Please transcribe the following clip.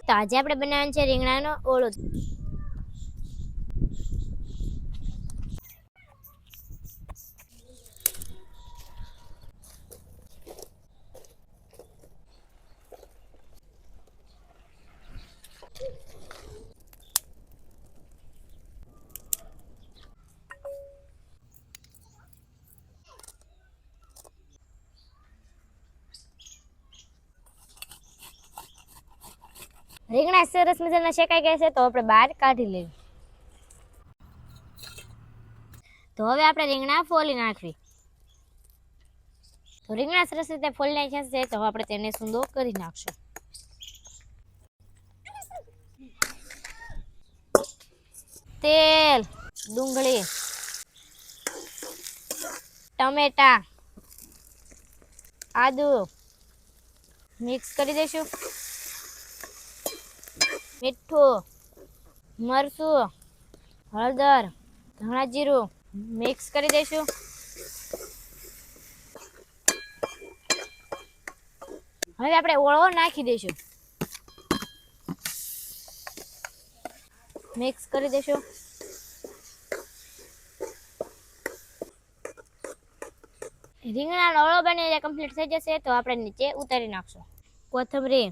તો આજે આપણે બનાવવાનું છે રીંગણાનો ઓળો. રીંગણા સરસ મજાના શેકાઈ ગયા છે તો આપણે બહાર કાઢી લઈએ. તો હવે આપણે રીંગણા ફોલી નાખવી. તો રીંગણા સરસ રીતે ફોલી નાખ્યા છે તો આપણે તેને સૂંદો કરી નાખશું. તેલ, ડુંગળી, ટમેટા, આદુ મિક્સ કરી દઈશું. મીઠું, મરચું, હળદર, ધાણા જીરું મિક્સ કરી દઈશું. હવે આપણે ઓળો નાખી દઈશું. મિક્સ કરી દઈશું. રીંગણાનો ઓળો બનીને કમ્પ્લીટ થઈ જશે તો આપણે નીચે ઉતારી નાખશું. કોથમરી,